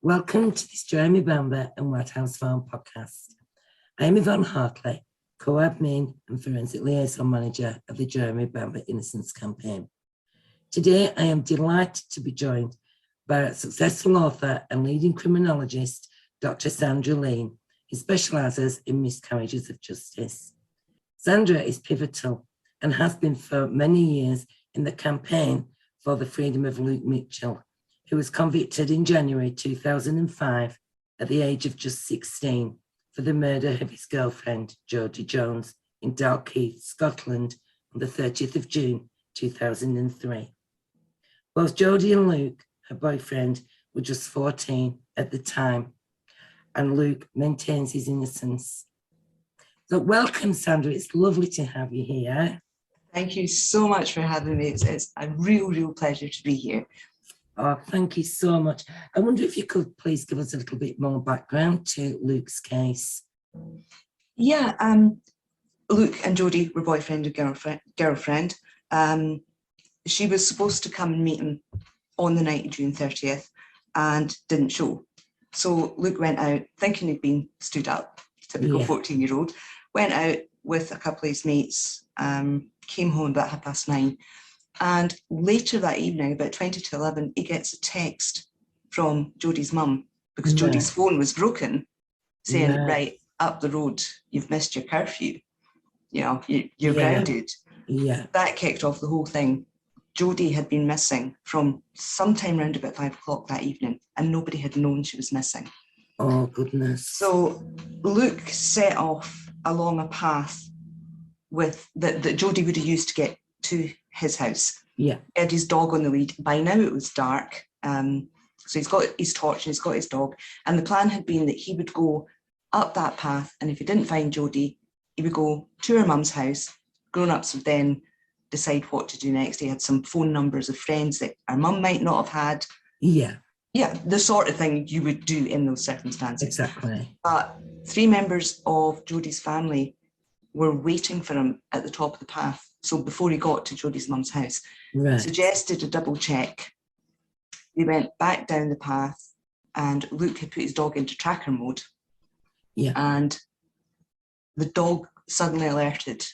Welcome to this Jeremy Bamber and White House Farm podcast. I am Yvonne Hartley, co-admin and forensic liaison manager of the Jeremy Bamber Innocence campaign. Today, I am delighted to be joined by a successful author and leading criminologist, Dr Sandra Lean, who specialises in miscarriages of justice. Sandra is pivotal and has been for many years in the campaign for the freedom of Luke Mitchell, who was convicted in January 2005 at the age of just 16 for the murder of his girlfriend, Jodi Jones, in Dalkeith, Scotland, on the 30th of June 2003. Both Jodi and Luke, her boyfriend, were just 14 at the time, and Luke maintains his innocence. So welcome, Sandra. It's lovely to have you here. Thank you so much for having me. It's a real pleasure to be here. Oh, thank you so much. I wonder if you could please give us a little bit more background to Luke's case. Yeah, Luke and Jodi were boyfriend and girlfriend. She was supposed to come and meet him on the night of June 30th and didn't show. So Luke went out thinking he'd been stood up, typical 14-year-old, went out with a couple of his mates, came home about 9:30. And later that evening, about 20 to 11, he gets a text from Jodi's mum because Jodi's phone was broken, saying, right, up the road, you've missed your curfew. You know, you're grounded. Yeah. That kicked off the whole thing. Jodi had been missing from sometime around about 5 o'clock that evening, and nobody had known she was missing. Oh, goodness. So Luke set off along a path that Jodi would have used to get to his house. Yeah. He had his dog on the lead. By now it was dark. So he's got his torch and he's got his dog. And the plan had been that he would go up that path, and if he didn't find Jodi, he would go to her mum's house. Grown-ups would then decide what to do next. He had some phone numbers of friends that our mum might not have had. Yeah. Yeah, the sort of thing you would do in those circumstances. Exactly. But 3 members of Jodi's family were waiting for him at the top of the path. So before he got to Jodi's mum's house, suggested a double check. They went back down the path, and Luke had put his dog into tracker mode. Yeah. And the dog suddenly alerted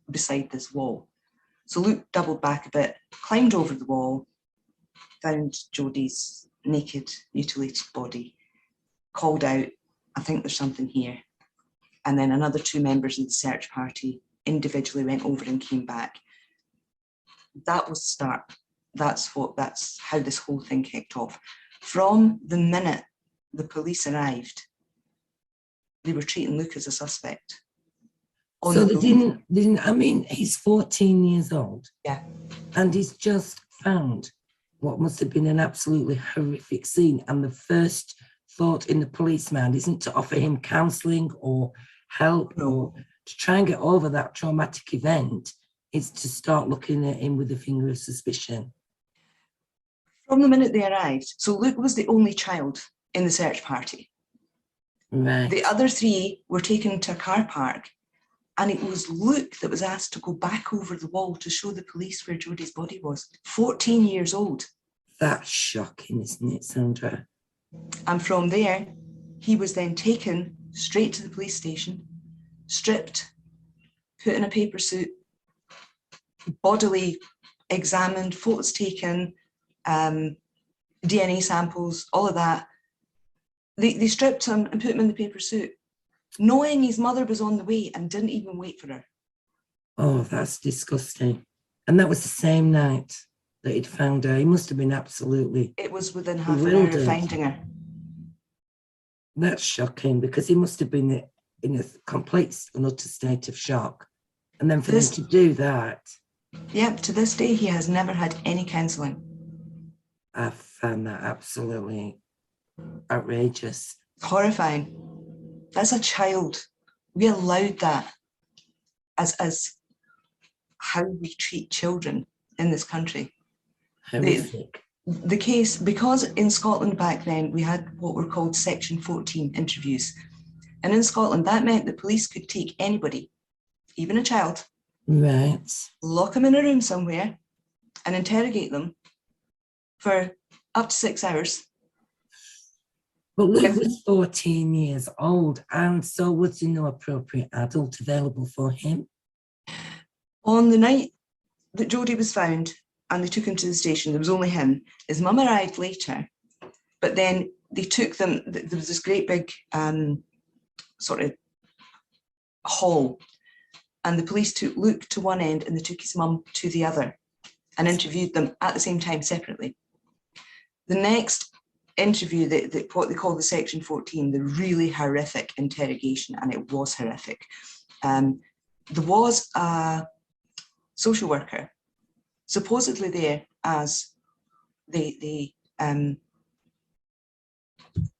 beside this wall. So Luke doubled back a bit, climbed over the wall, found Jodi's naked, mutilated body, called out, I think there's something here. And then another 2 members of the search party individually went over and came back. That was the start. That's how this whole thing kicked off. From the minute the police arrived, they were treating Luke as a suspect. So they didn't, I mean, he's 14 years old. Yeah. And he's just found what must have been an absolutely horrific scene. And the first thought in the police mind isn't to offer him counselling or help or to try and get over that traumatic event. It's to start looking at him with a finger of suspicion. From the minute they arrived, so Luke was the only child in the search party. Right. The other 3 were taken to a car park, and it was Luke that was asked to go back over the wall to show the police where Jodi's body was. 14 years old. That's shocking, isn't it, Sandra? And from there, he was then taken straight to the police station, stripped, put in a paper suit, bodily examined, photos taken, DNA samples, all of that. They stripped him and put him in the paper suit, knowing his mother was on the way, and didn't even wait for her. Oh, that's disgusting. And that was the same night that he'd found her. He must have been absolutely... It was within half an hour of finding her. That's shocking, because he must have been in a complete and utter state of shock. And then for him to do that... Yeah, to this day, he has never had any counselling. I found that absolutely outrageous. Horrifying. As a child, we allowed that as how we treat children in this country. Horrific. The case, because in Scotland back then, we had what were called Section 14 interviews. And in Scotland, that meant that police could take anybody, even a child, right, lock them in a room somewhere and interrogate them for up to 6 hours. But Luke was 14 years old, and so was there no appropriate adult available for him? On the night that Jodi was found and they took him to the station, there was only him. His mum arrived later, but then they took them, there was this great big sort of hall, and the police took Luke to one end and they took his mum to the other and interviewed them at the same time separately. The next interview, what they call the Section 14, the really horrific interrogation, and it was horrific. There was a social worker supposedly there as the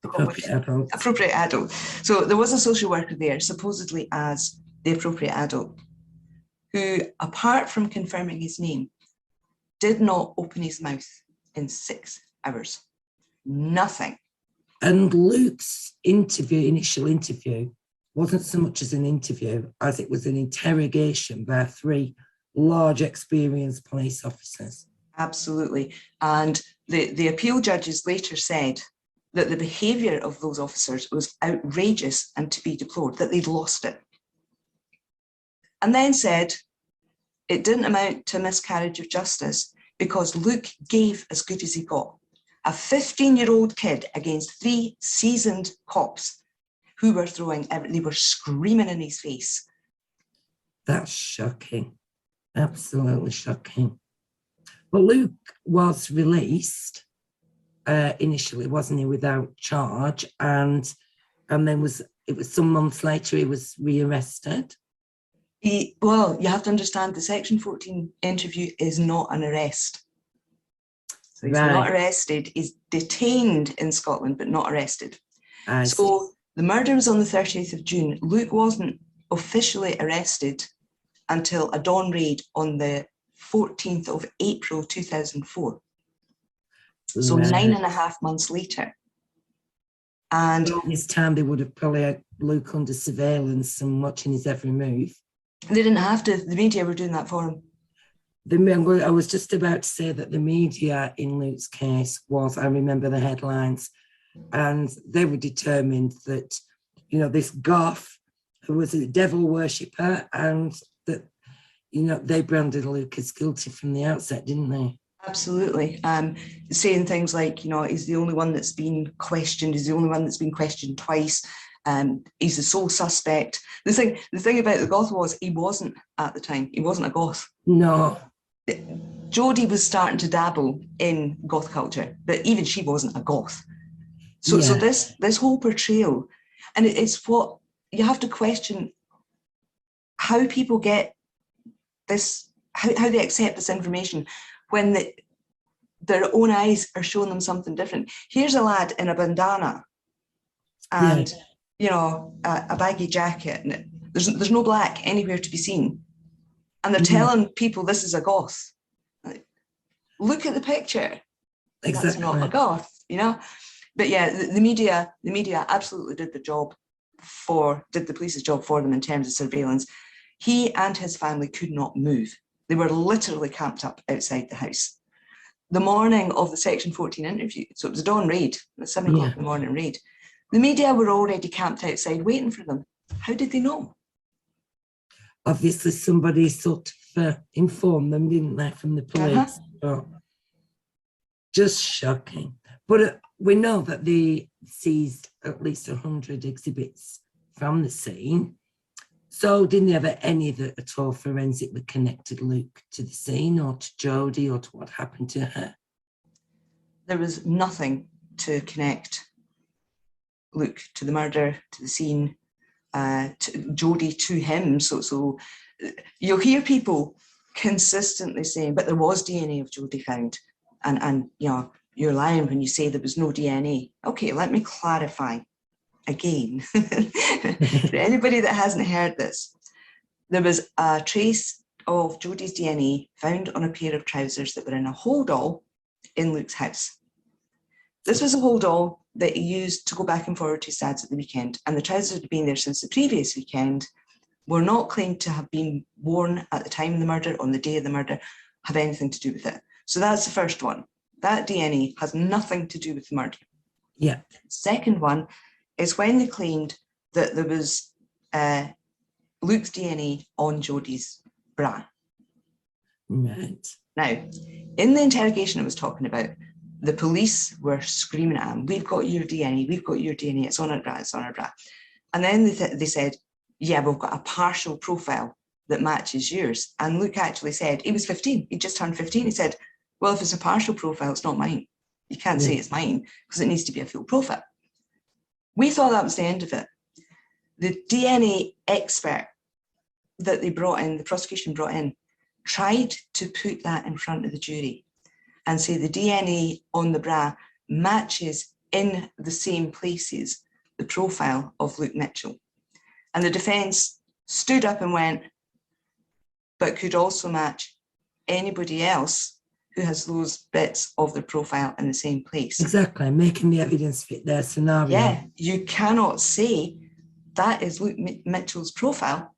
appropriate adult. So there was a social worker there supposedly as the appropriate adult, who, apart from confirming his name, did not open his mouth in 6 hours. Nothing. And Luke's initial interview, wasn't so much as an interview as it was an interrogation by 3 large experienced police officers. Absolutely. And the appeal judges later said that the behaviour of those officers was outrageous and to be deplored, that they'd lost it. And then said it didn't amount to a miscarriage of justice because Luke gave as good as he got. A 15-year-old kid against 3 seasoned cops who were they were screaming in his face. That's shocking. Absolutely shocking. But Luke was released initially, wasn't he, without charge, and then it was some months later he was rearrested. Well, you have to understand the Section 14 interview is not an arrest. So he's not arrested, he's detained in Scotland, but not arrested. So the murder was on the 30th of June. Luke wasn't officially arrested until a dawn raid on the 14th of April 2004. So 9.5 months later. And all this time they would have probably had Luke under surveillance and watching his every move. They didn't have to, the media were doing that for him. I was just about to say that the media in Luke's case was, I remember the headlines, and they were determined that, this goth who was a devil worshipper, and that, they branded Luke as guilty from the outset, didn't they? Absolutely. Saying things like, he's the only one that's been questioned, he's the only one that's been questioned twice. He's the sole suspect. The thing about the goth was he wasn't at the time. He wasn't a goth. No. Jodi was starting to dabble in goth culture, but even she wasn't a goth. So this whole portrayal, and it's what you have to question, how people get this, how they accept this information when their own eyes are showing them something different. Here's a lad in a bandana and a baggy jacket, and there's no black anywhere to be seen, and they're telling people this is a goth. Look at the picture. Exactly. That's not a goth, But yeah, the media absolutely did the police's job for them in terms of surveillance. He and his family could not move. They were literally camped up outside the house. The morning of the Section 14 interview, so it was a dawn raid, a 7 o'clock in the morning raid. The media were already camped outside waiting for them. How did they know? Obviously, somebody sort of informed them, didn't they, from the police? So, just shocking. But we know that they seized at least 100 exhibits from the scene. So didn't they have any that at all forensically connected Luke to the scene or to Jodi or to what happened to her? There was nothing to connect Luke to the murder, to the scene, to Jodi to him. So you'll hear people consistently saying, but there was DNA of Jodi found. And you're lying when you say there was no DNA. Okay, let me clarify again. For anybody that hasn't heard this, there was a trace of Jodi's DNA found on a pair of trousers that were in a hold-all in Luke's house. This was a hold-all that he used to go back and forward to his dad's at the weekend, and the trousers had been there since the previous weekend, were not claimed to have been worn at the time of the murder, on the day of the murder, have anything to do with it. So that's the first one. That DNA has nothing to do with the murder. Yeah. Second one is when they claimed that there was Luke's DNA on Jodi's bra. Right. Now, in the interrogation I was talking about, the police were screaming at him, "We've got your DNA, we've got your DNA, it's on our bra, it's on our bra." And then they said, "Yeah, we've got a partial profile that matches yours." And Luke actually said, he was 15, he just turned 15. He said, "Well, if it's a partial profile, it's not mine. You can't say it's mine because it needs to be a full profile." We thought that was the end of it. The DNA expert that they brought in, the prosecution brought in, tried to put that in front of the jury and say the DNA on the bra matches in the same places the profile of Luke Mitchell. And the defence stood up and went, "But could also match anybody else who has those bits of the profile in the same place." Exactly, making the evidence fit their scenario. Yeah, you cannot say that is Luke Mitchell's profile.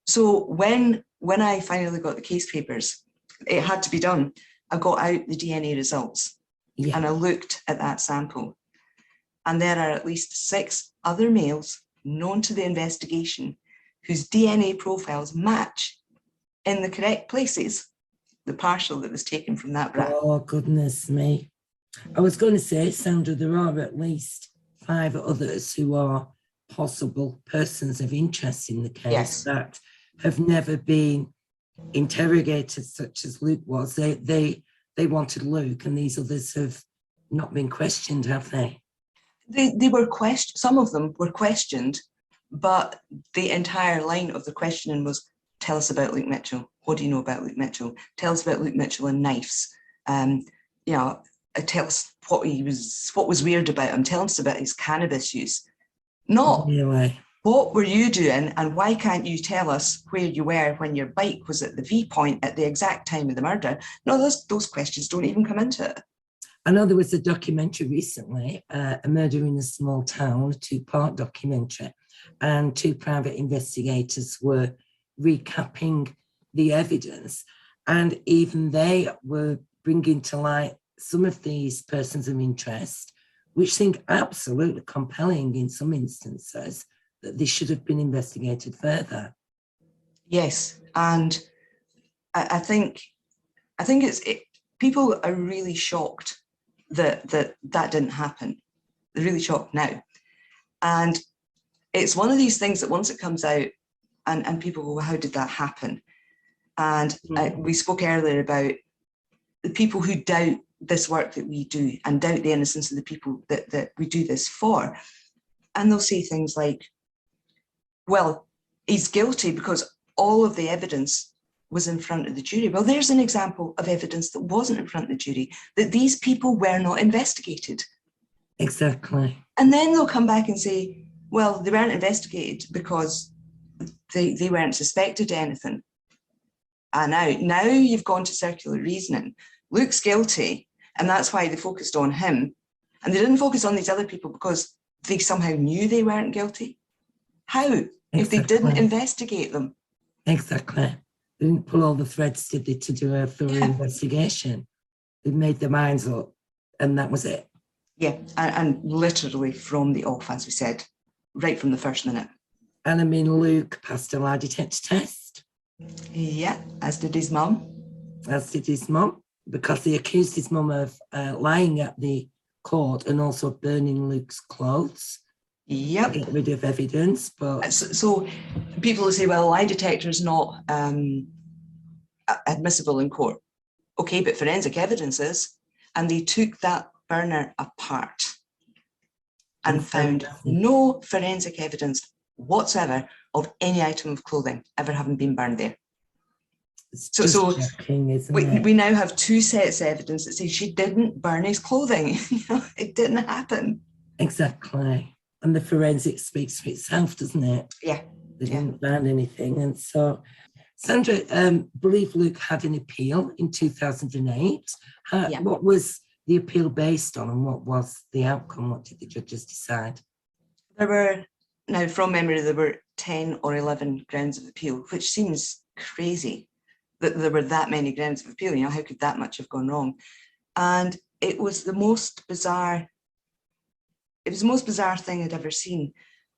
So when I finally got the case papers, it had to be done. I got out the DNA results and I looked at that sample. And there are at least 6 other males known to the investigation whose DNA profiles match in the correct places the partial that was taken from that bra. Oh, goodness me. I was going to say, Sandra, there are at least 5 others who are possible persons of interest in the case that have never been interrogated, such as Luke was. They wanted Luke, and these others have not been questioned, have they? They were questioned. Some of them were questioned, but the entire line of the questioning was, "Tell us about Luke Mitchell. What do you know about Luke Mitchell? Tell us about Luke Mitchell and knives. Tell us what was weird about him. Tell us about his cannabis use." Not really. What were you doing, and why can't you tell us where you were when your bike was at the V point at the exact time of the murder? No, those questions don't even come into it. I know there was a documentary recently, A Murder in a Small Town, a 2-part documentary, and 2 private investigators were recapping the evidence, and even they were bringing to light some of these persons of interest, which seemed absolutely compelling in some instances, that they should have been investigated further. Yes, and I think people are really shocked that didn't happen. They're really shocked now. And it's one of these things that once it comes out and people go, "Well, how did that happen?" And we spoke earlier about the people who doubt this work that we do and doubt the innocence of the people that we do this for. And they'll say things like, "Well, he's guilty because all of the evidence was in front of the jury." Well, there's an example of evidence that wasn't in front of the jury, that these people were not investigated. Exactly. And then they'll come back and say, "Well, they weren't investigated because they weren't suspected of anything." And now you've gone to circular reasoning. Luke's guilty, and that's why they focused on him. And they didn't focus on these other people because they somehow knew they weren't guilty. How? If they didn't investigate them. Exactly. They didn't pull all the threads, did they, to do a thorough investigation. They made their minds up, and that was it. Yeah, and literally from the off, as we said, right from the first minute. And I mean, Luke passed a lie detector test. Yeah, as did his mum. As did his mum, because they accused his mum of lying at the court and also burning Luke's clothes. Yep. To get rid of evidence. But so people will say, "Well, a lie detector is not admissible in court." Okay, but forensic evidence is. And they took that burner apart and found no forensic evidence whatsoever of any item of clothing ever having been burned there. So shocking, isn't we now have 2 sets of evidence that say she didn't burn his clothing. It didn't happen. Exactly. And the forensic speaks for itself, doesn't it? Yeah. They didn't find anything. And so, Sandra, believe Luke had an appeal in 2008. What was the appeal based on, and what was the outcome? What did the judges decide? There were, now from memory, there were 10 or 11 grounds of appeal, which seems crazy that there were that many grounds of appeal. How could that much have gone wrong? And it was the most bizarre was the most bizarre thing I'd ever seen.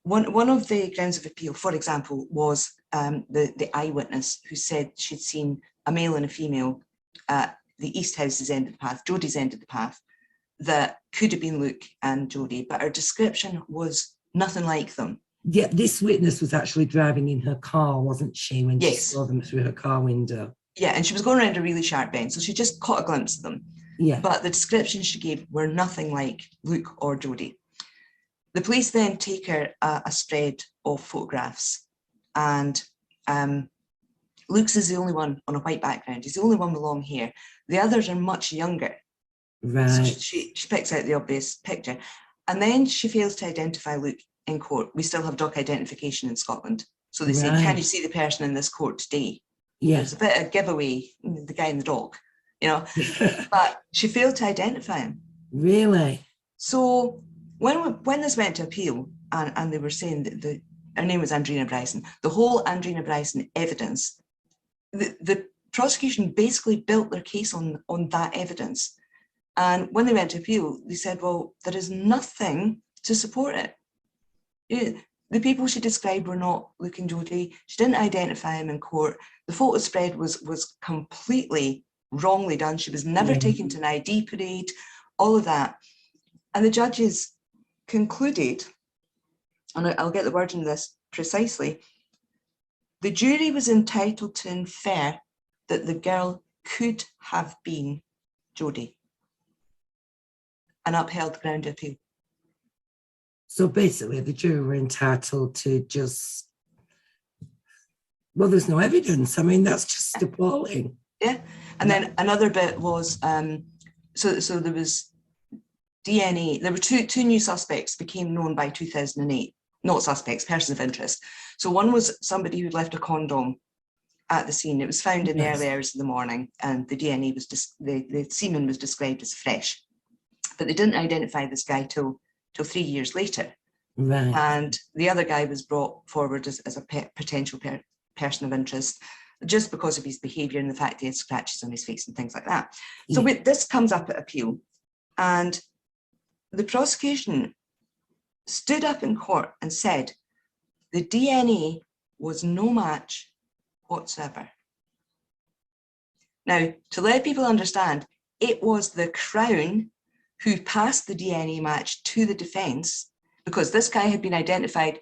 One of the grounds of appeal, for example, was the eyewitness who said she'd seen a male and a female at the East House's end of the path, Jodi's end of the path, that could have been Luke and Jodi, but her description was nothing like them. Yeah, this witness was actually driving in her car, wasn't she, when she saw them through her car window? Yeah, and she was going around a really sharp bend, so she just caught a glimpse of them. Yeah. But the descriptions she gave were nothing like Luke or Jodi. The police then take her a spread of photographs, and Luke's is the only one on a white background. He's the only one with long hair. The others are much younger. Right. So she picks out the obvious picture. And then she fails to identify Luke in court. We still have doc identification in Scotland. So they say, can you see the person in this court today? Yeah. There's a bit of giveaway, the guy in the dock, you know, but she failed to identify him. Really? So when this went to appeal, and they were saying that her name was Andrina Bryson, the whole Andrina Bryson evidence, the prosecution basically built their case on that evidence. And when they went to appeal, they said, well, there is nothing to support it. The people she described were not Luke and Jodi. She didn't identify him in court. The photo spread was completely wrongly done. She was never taken to an ID parade, all of that. And the judges concluded, and I'll get the wording of this precisely, the jury was entitled to infer that the girl could have been Jodi, and upheld the ground of appeal. So basically, the jury were entitled to just, well, there's no evidence. I mean, that's just appalling. Yeah, and then another bit was, so there was DNA. There were two new suspects became known by 2008. Not suspects, persons of interest. So one was somebody who'd left a condom at the scene. It was found in the early hours of the morning, and the DNA was the semen was described as fresh. But they didn't identify this guy till 3 years later. Right. And the other guy was brought forward as a potential person of interest, just because of his behaviour and the fact he had scratches on his face and things like that. So this comes up at appeal, and the prosecution stood up in court and said the DNA was no match whatsoever. Now, to let people understand, it was the Crown who passed the DNA match to the defence, because this guy had been identified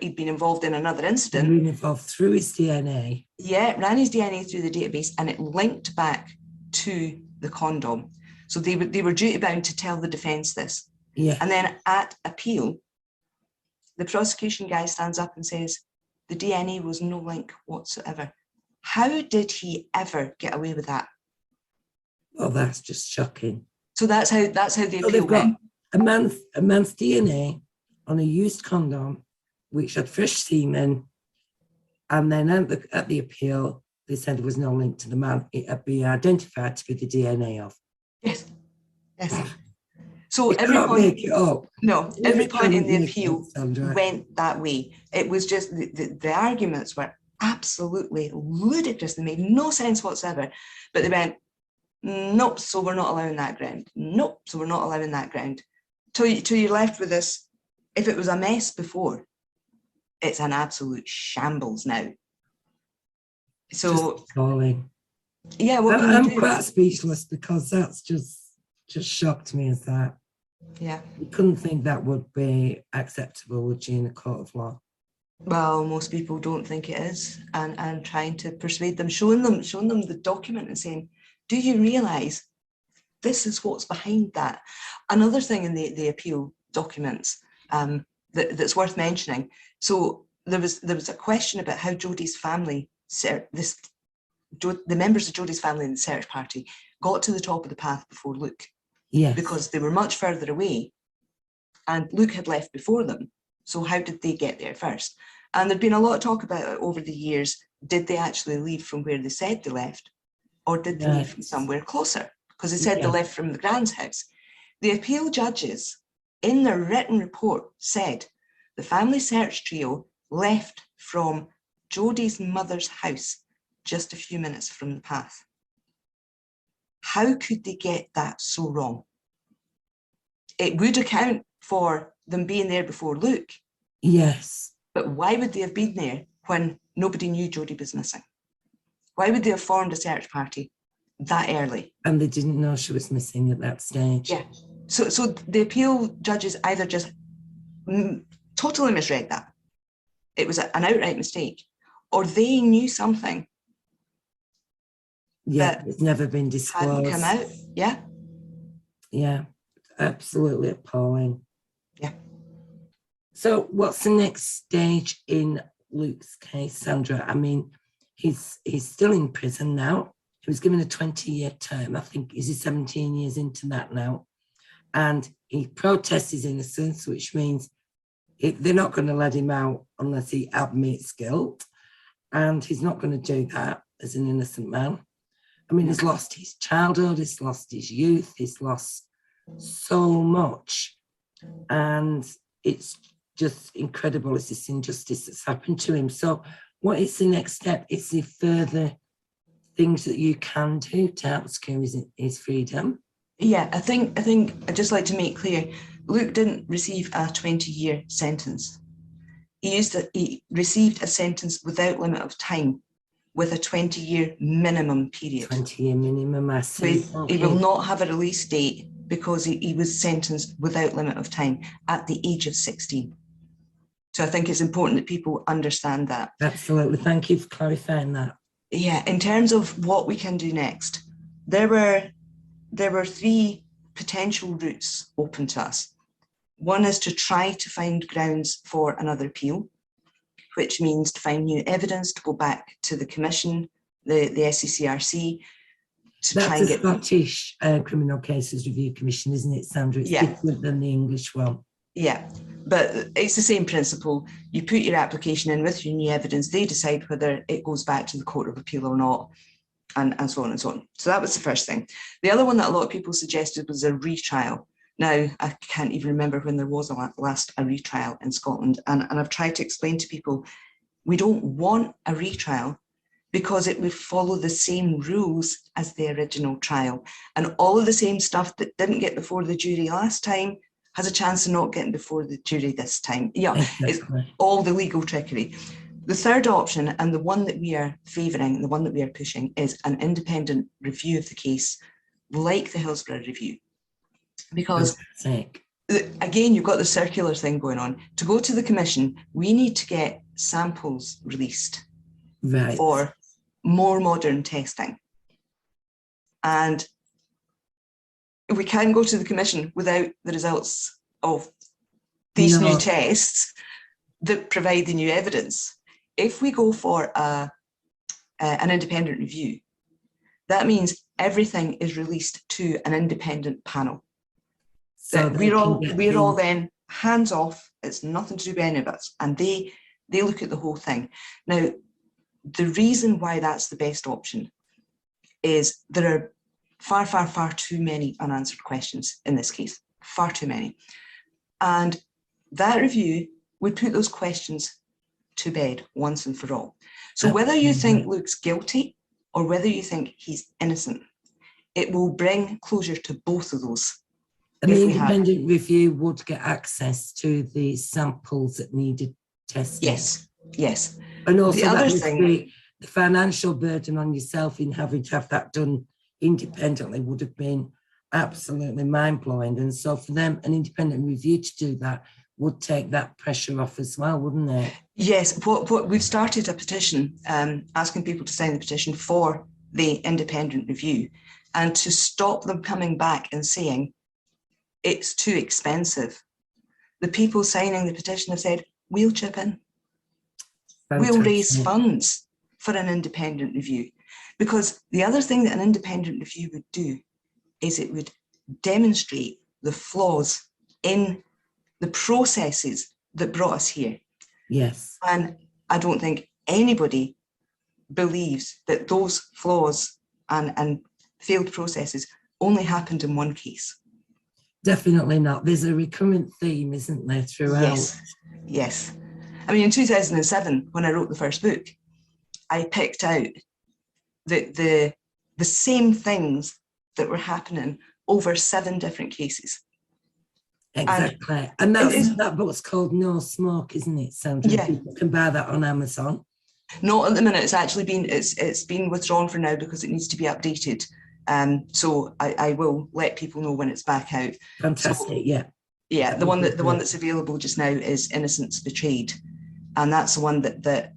he'd been involved in another incident. Been involved through his DNA. Yeah, ran his DNA through the database, and it linked back to the condom. So they were duty bound to tell the defence this. Yeah. And then at appeal, the prosecution guy stands up and says, the DNA was no link whatsoever. How did he ever get away with that? Well, that's just shocking. So that's how the appeal they've got went. a man's DNA on a used condom, which had fresh semen, and then at the appeal, they said there was no link to the man. It had been identified to be the DNA of. Yes. So every point, make it up. No, every point in the appeal went that way. It was just the arguments were absolutely ludicrous. They made no sense whatsoever. But they went, nope, so we're not allowing that ground. Nope, so we're not allowing that ground. Till you're left with this. If it was a mess before, it's an absolute shambles now. So, yeah, what can you do? I'm quite speechless, because that's just shocked me as that. Yeah. You couldn't think that would be acceptable, would you, in a court of law? Well, most people don't think it is, and trying to persuade them, showing them the document and saying, do you realise this is what's behind that? Another thing in the appeal documents that's worth mentioning. So there was a question about how Jodi's family, the members of Jodi's family in the search party, got to the top of the path before Luke. Yes. Because they were much further away, and Luke had left before them. So how did they get there first? And there'd been a lot of talk about it over the years. Did they actually leave from where they said they left, or did they leave from somewhere closer? Because they said they left from the Grand's house. The appeal judges, in their written report, said the family search trio left from Jodi's mother's house just a few minutes from the path. How could they get that so wrong? It would account for them being there before Luke. Yes. But why would they have been there when nobody knew Jodi was missing? Why would they have formed a search party that early? And they didn't know she was missing at that stage. Yeah. So the appeal judges either just totally misread that. It was an outright mistake, or they knew something. Yeah, it's never been disclosed. Hadn't come out. Yeah. Yeah, absolutely appalling. Yeah. So what's the next stage in Luke's case, Sandra? I mean, he's still in prison now. He was given a 20-year term. I think he's 17 years into that now. And he protests his innocence, which means they're not going to let him out unless he admits guilt. And he's not going to do that as an innocent man. I mean, he's lost his childhood, he's lost his youth, he's lost so much. And it's just incredible. It's this injustice that's happened to him. So what is the next step? Is there further things that you can do to help secure his freedom? Yeah, I think I'd just like to make clear, Luke didn't receive a 20-year sentence. He received a sentence without limit of time, with a 20-year minimum period. 20-year minimum, I see. He will not have a release date because he was sentenced without limit of time at the age of 16. So I think it's important that people understand that. Absolutely. Thank you for clarifying that. Yeah, in terms of what we can do next, there were three potential routes open to us. One is to try to find grounds for another appeal, which means to find new evidence, to go back to the commission, the SCCRC, to That's try and the get... Scottish Criminal Cases Review Commission, isn't it, Sandra? It's different than the English one. Yeah, but it's the same principle. You put your application in with your new evidence, they decide whether it goes back to the Court of Appeal or not, and so on and so on. So that was the first thing. The other one that a lot of people suggested was a retrial. Now, I can't even remember when there was a retrial in Scotland, and I've tried to explain to people, we don't want a retrial because it would follow the same rules as the original trial. And all of the same stuff that didn't get before the jury last time has a chance of not getting before the jury this time. Yeah, exactly. It's all the legal trickery. The third option, and the one that we are favouring, the one that we are pushing, is an independent review of the case, like the Hillsborough review. Because, again, you've got the circular thing going on. To go to the commission, we need to get samples released for more modern testing. And we can go to the commission without the results of these new tests that provide the new evidence. If we go for an independent review, that means everything is released to an independent panel. So we're all then hands off. It's nothing to do with any of us, and they look at the whole thing. Now, the reason why that's the best option is there are far too many unanswered questions in this case, far too many, and that review would put those questions to bed once and for all. So whether you think Luke's guilty or whether you think he's innocent, it will bring closure to both of those. And the independent review would get access to the samples that needed testing. Yes. And also the other thing, the financial burden on yourself in having to have that done independently would have been absolutely mind-blowing. And so for them, an independent review to do that would take that pressure off as well, wouldn't it? Yes, what we've started a petition asking people to sign the petition for the independent review, and to stop them coming back and saying it's too expensive. The people signing the petition have said, we'll chip in. Fantastic. We'll raise funds for an independent review. Because the other thing that an independent review would do is it would demonstrate the flaws in the processes that brought us here. Yes. And I don't think anybody believes that those flaws and failed processes only happened in one case. Definitely not. There's a recurrent theme, isn't there, throughout? Yes. I mean, in 2007, when I wrote the first book, I picked out the same things that were happening over 7 different cases. Exactly. And that book's called No Smoke, isn't it, Sandra? Yeah. People can buy that on Amazon. Not at the minute. It's actually been withdrawn for now because it needs to be updated. So I will let people know when it's back out. Fantastic, so, yeah. Yeah, the one that's available just now is Innocents Betrayed. And that's the one that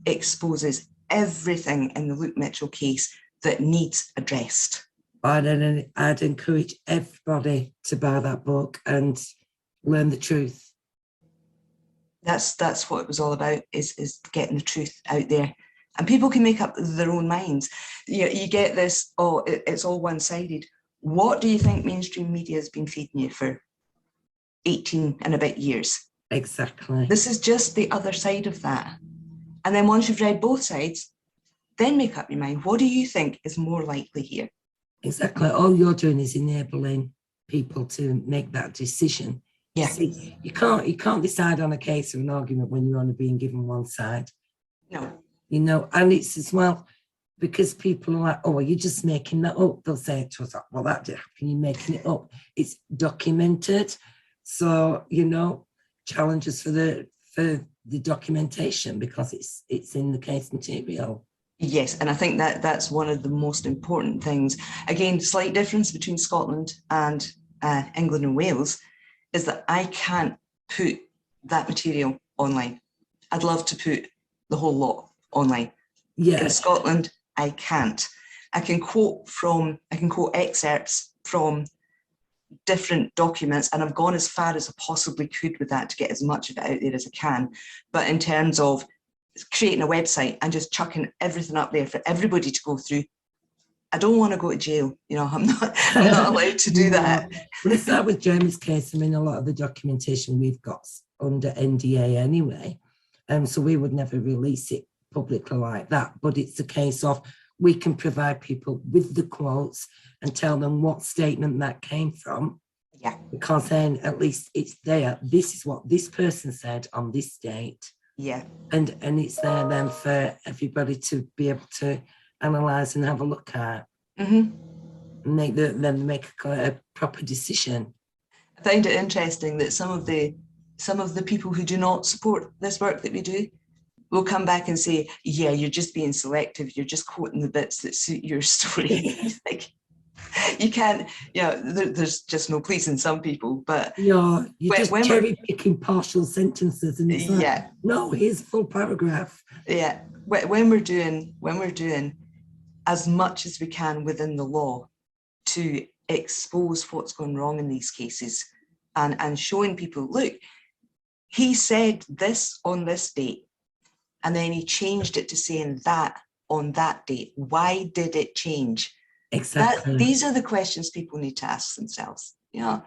exposes everything in the Luke Mitchell case that needs addressed. I'd encourage everybody to buy that book and learn the truth. That's what it was all about, is getting the truth out there. And people can make up their own minds. You get this, it's all one-sided. What do you think mainstream media has been feeding you for 18 and a bit years? Exactly. This is just the other side of that. And then once you've read both sides, then make up your mind. What do you think is more likely here? Exactly. All you're doing is enabling people to make that decision. Yeah. See, you can't decide on a case or an argument when you're only being given one side. No. And it's as well, because people are like, oh, well, you're just making that up. They'll say it to us, well, that did happen, you're making it up. It's documented. So, challenges for the documentation, because it's in the case material. Yes, and I think that's one of the most important things. Again, slight difference between Scotland and England and Wales is that I can't put that material online. I'd love to put the whole lot online. Yeah. In Scotland, I can't. I can quote excerpts from different documents, and I've gone as far as I possibly could with that to get as much of it out there as I can. But in terms of creating a website and just chucking everything up there for everybody to go through, I don't want to go to jail. I'm not allowed to do that. Well, it's that with Jeremy's case. I mean, a lot of the documentation we've got under NDA anyway, so we would never release it publicly like that. But it's a case of we can provide people with the quotes and tell them what statement that came from. Yeah. Because then at least it's there. This is what this person said on this date. Yeah. And it's there then for everybody to be able to analyse and have a look at. Mm-hmm. And make a proper decision. I find it interesting that some of the people who do not support this work that we do will come back and say, yeah, you're just being selective, you're just quoting the bits that suit your story. Like, you can't, there's just no pleasing some people, but you're just cherry picking partial sentences, and it's like, no, here's a full paragraph. Yeah, when we're doing as much as we can within the law to expose what's going wrong in these cases, and showing people, look, he said this on this date, and then he changed it to saying that on that date. Why did it change? Exactly. These are the questions people need to ask themselves. Yeah.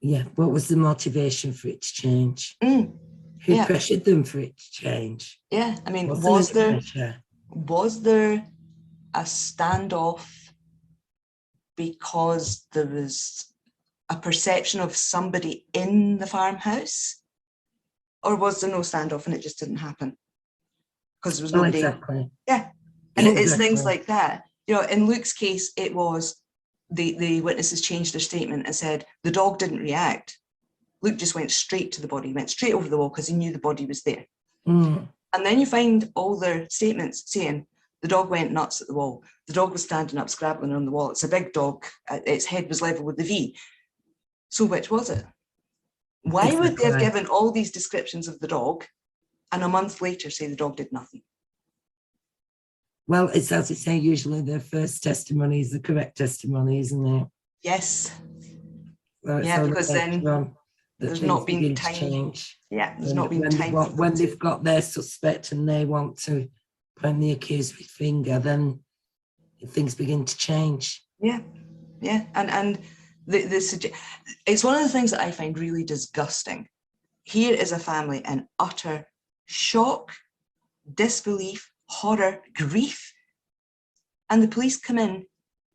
Yeah. What was the motivation for it to change? Who pressured them for it to change? Yeah. I mean, was there a standoff because there was a perception of somebody in the farmhouse? Or was there no standoff and it just didn't happen? Because there was nobody. Exactly. Yeah. And it's things like that. In Luke's case, it was the witnesses changed their statement and said the dog didn't react. Luke just went straight to the body, went straight over the wall because he knew the body was there. Mm. And then you find all their statements saying the dog went nuts at the wall. The dog was standing up, scrabbling on the wall. It's a big dog. Its head was level with the V. So which was it? Why would they have given all these descriptions of the dog and a month later say the dog did nothing? Well, it's as I say, usually the first testimony is the correct testimony, isn't it? Yes. Well, because then there's not been time. Change. Yeah, there's not been time. When they've got their suspect and they want to point the accused with finger, then things begin to change. Yeah, yeah, and it's one of the things that I find really disgusting. Here is a family in utter shock, disbelief, horror, grief, and the police come in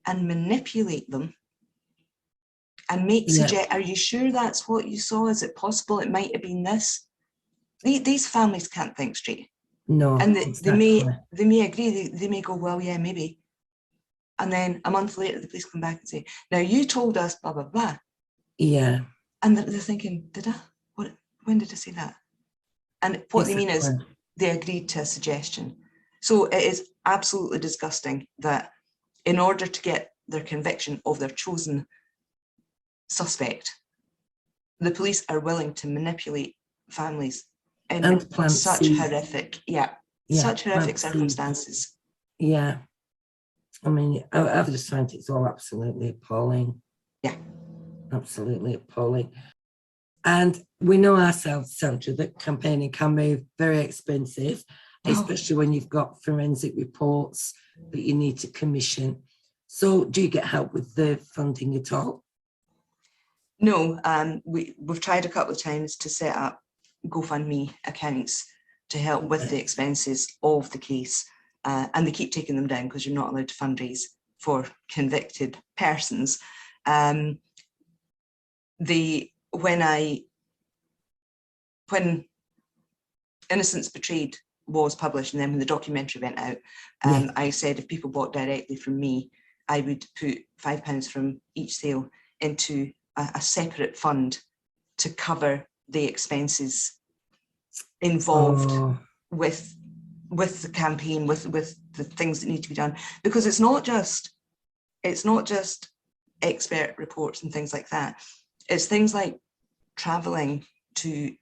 and manipulate them and suggest, are you sure that's what you saw? Is it possible it might have been this? These families can't think straight. No, and exactly. they may agree. They may go, well, yeah, maybe. And then a month later, the police come back and say, now you told us blah, blah, blah. Yeah. And they're thinking, did I? What? When did I say that? And what they mean is they agreed to a suggestion. So it is absolutely disgusting that in order to get their conviction of their chosen suspect, the police are willing to manipulate families in such horrific, such horrific circumstances. Yeah. I mean, I just find it's all absolutely appalling. Yeah. Absolutely appalling. And we know ourselves, Sandra, that campaigning can be very expensive, especially when you've got forensic reports that you need to commission. So do you get help with the funding at all? No, we've tried a couple of times to set up GoFundMe accounts to help with the expenses of the case. And they keep taking them down because you're not allowed to fundraise for convicted persons. When Innocents Betrayed was published, and then when the documentary went out, I said if people bought directly from me, I would put £5 from each sale into a separate fund to cover the expenses involved with the campaign, with the things that need to be done, because it's not just expert reports and things like that. It's things like traveling to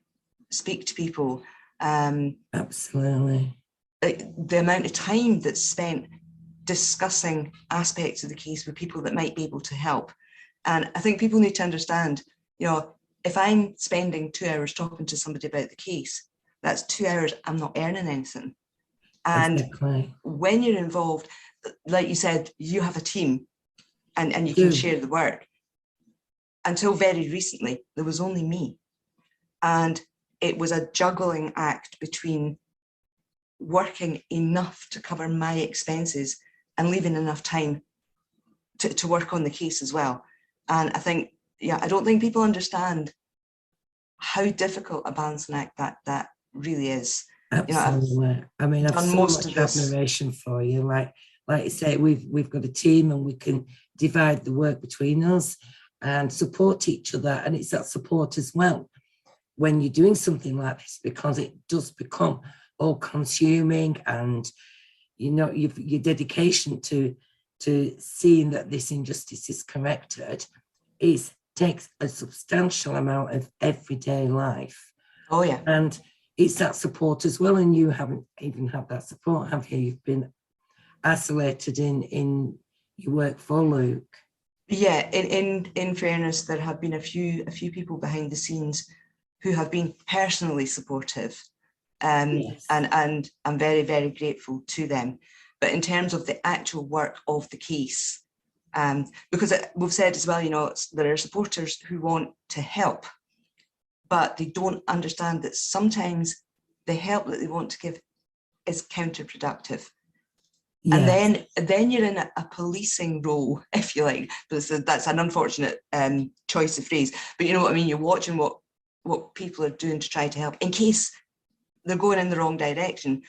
speak to people. Absolutely. The amount of time that's spent discussing aspects of the case with people that might be able to help. And I think people need to understand, if I'm spending 2 hours talking to somebody about the case, that's 2 hours I'm not earning anything. And when you're involved, like you said, you have a team and you can share the work. Until very recently, there was only me. And it was a juggling act between working enough to cover my expenses and leaving enough time to work on the case as well. And I think, I don't think people understand how difficult a balancing act that really is. Absolutely. I've so much admiration for you. Like you say, we've got a team and we can divide the work between us and support each other. And it's that support as well when you're doing something like this, because it does become all consuming, and your dedication to seeing that this injustice is corrected takes a substantial amount of everyday life. Oh yeah. And it's that support as well, and you haven't even had that support, have you? You've been isolated in your work for Luke. Yeah, in fairness, there have been a few people behind the scenes who have been personally supportive, yes. And I'm very, very grateful to them. But in terms of the actual work of the case, because we've said as well, there are supporters who want to help, but they don't understand that sometimes the help that they want to give is counterproductive. Yes. And then you're in a policing role, if you like. That's an unfortunate choice of phrase, but you know what I mean? You're watching what people are doing to try to help in case they're going in the wrong direction,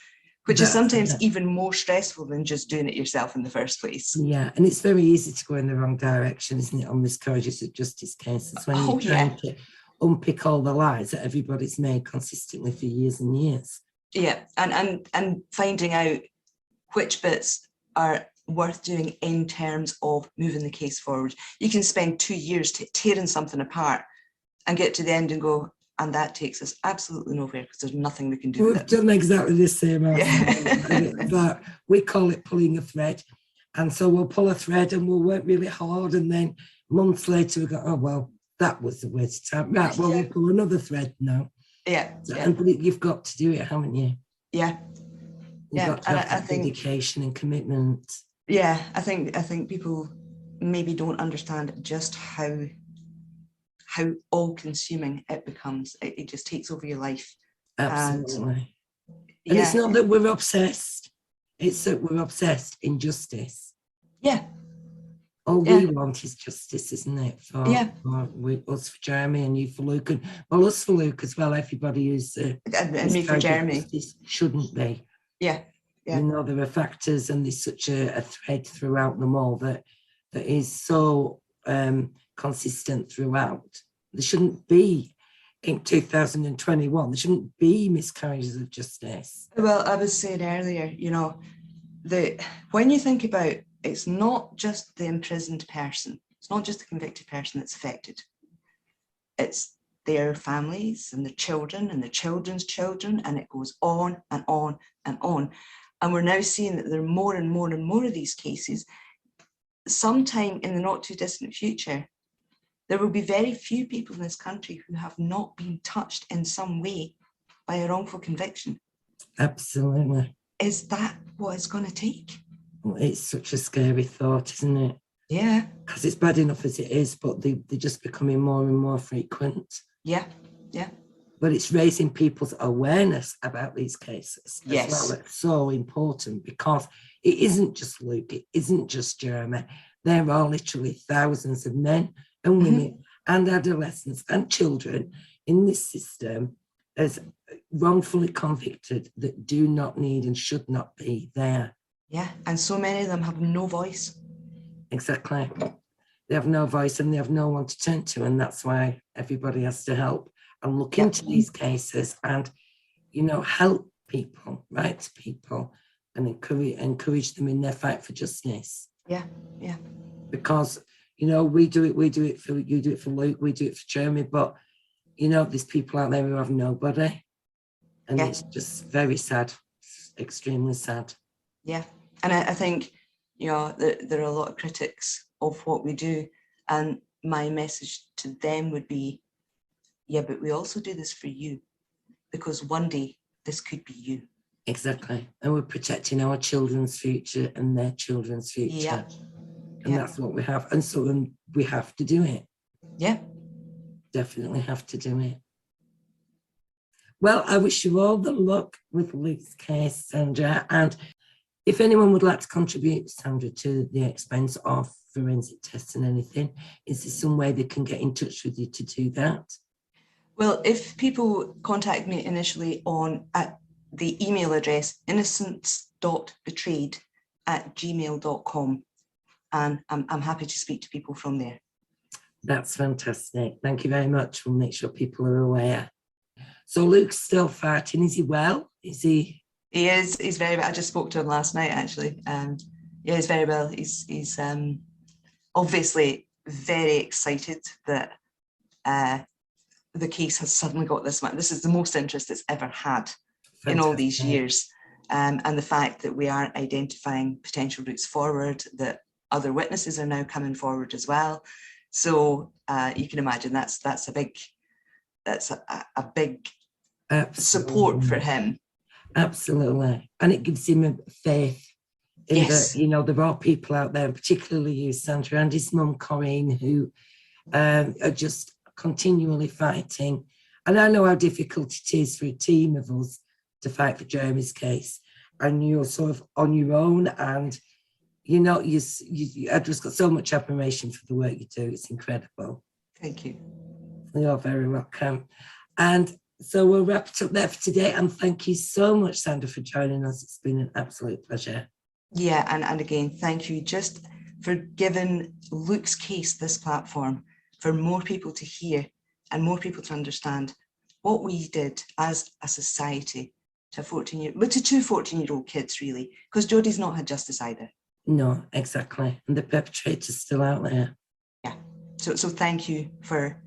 which is sometimes even more stressful than just doing it yourself in the first place. Yeah, and it's very easy to go in the wrong direction, isn't it, on miscarriages of justice cases when you're trying to unpick all the lies that everybody's made consistently for years and years. Yeah, and finding out which bits are worth doing in terms of moving the case forward. You can spend 2 years tearing something apart and get to the end and go, and that takes us absolutely nowhere because there's nothing we can do. We've done exactly the same, but we call it pulling a thread. And so we'll pull a thread and we'll work really hard, and then months later we go, oh, well, that was the waste of time. Right, well, we'll pull another thread now. Yeah. And you've got to do it, haven't you? Yeah. You've got to have dedication and commitment. Yeah, I think people maybe don't understand just how all-consuming it becomes. It just takes over your life. Absolutely. And it's not that we're obsessed. It's that we're obsessed in justice. Yeah. All we want is justice, isn't it? For us, for Jeremy, and you for Luke, and well, us for Luke as well. Everybody who's and me for Jeremy shouldn't be. Yeah. There are factors, and there's such a thread throughout them all that is so consistent throughout. Mm-hmm. There shouldn't be, in 2021, there shouldn't be miscarriages of justice. Well, I was saying earlier, you know, when you think about it's not just the imprisoned person, it's not just the convicted person that's affected. It's their families and the children and the children's children, and it goes on and on and on. And we're now seeing that there are more and more and more of these cases. Sometime in the not too distant future, there will be very few people in this country who have not been touched in some way by a wrongful conviction. Absolutely. Is that what it's going to take? Well, it's such a scary thought, isn't it? Yeah. Because it's bad enough as it is, but they're just becoming more and more frequent. Yeah, yeah. But it's raising people's awareness about these cases as Yes. well. It's so important because it isn't just Luke, it isn't just Jeremy. There are literally thousands of men and women and adolescents and children in this system as wrongfully convicted that do not need and should not be there. Yeah, and so many of them have no voice. Exactly. They have no voice and they have no one to turn to, and that's why everybody has to help and look into these cases and, you know, help people, write to people and encourage them in their fight for justice. Yeah, yeah. Because, you know, we do it for, you do it for Luke, we do it for Jeremy, but, you know, there's people out there who have nobody. And it's just very sad, extremely sad. Yeah, and I think, you know, there are a lot of critics of what we do, and my message to them would be, yeah, but we also do this for you, because one day this could be you. Exactly. And we're protecting our children's future and their children's future. Yeah. And that's what we have. And so we have to do it. Yeah. Definitely have to do it. Well, I wish you all the luck with Luke's case, Sandra. And if anyone would like to contribute, Sandra, to the expense of forensic tests and anything, is there some way they can get in touch with you to do that? Well, if people contact me initially at the email address innocents.betrayed@gmail.com, and I'm happy to speak to people from there. That's fantastic. Thank you very much. We'll make sure people are aware. So Luke's still fighting. Is he well? Is he? He is. He's very well. I just spoke to him last night, actually. Yeah, he's very well. He's obviously very excited that the case has suddenly got this much. This is the most interest it's ever had in all these years. And the fact that we are identifying potential routes forward, that other witnesses are now coming forward as well. So you can imagine that's a big support for him. Absolutely. And it gives him a faith in that, you know, there are people out there, particularly you, Sandra, and his mum, Corinne, who are just continually fighting. And I know how difficult it is for a team of us to fight for Jeremy's case. And you're sort of on your own, and, you know, I've just got so much admiration for the work you do. It's incredible. Thank you. You're very welcome. And so we'll wrap it up there for today. And thank you so much, Sandra, for joining us. It's been an absolute pleasure. Yeah, and again, thank you just for giving Luke's case this platform for more people to hear and more people to understand what we did as a society to two 14-year-old kids, really, because Jodi's not had justice either. No, exactly. And the perpetrator's still out there. Yeah. So thank you for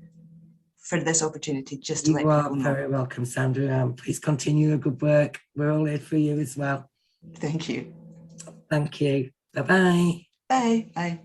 this opportunity, just to let people know. You are very welcome, Sandra. Please continue the good work. We're all here for you as well. Thank you. Thank you. Bye-bye. Bye. Bye.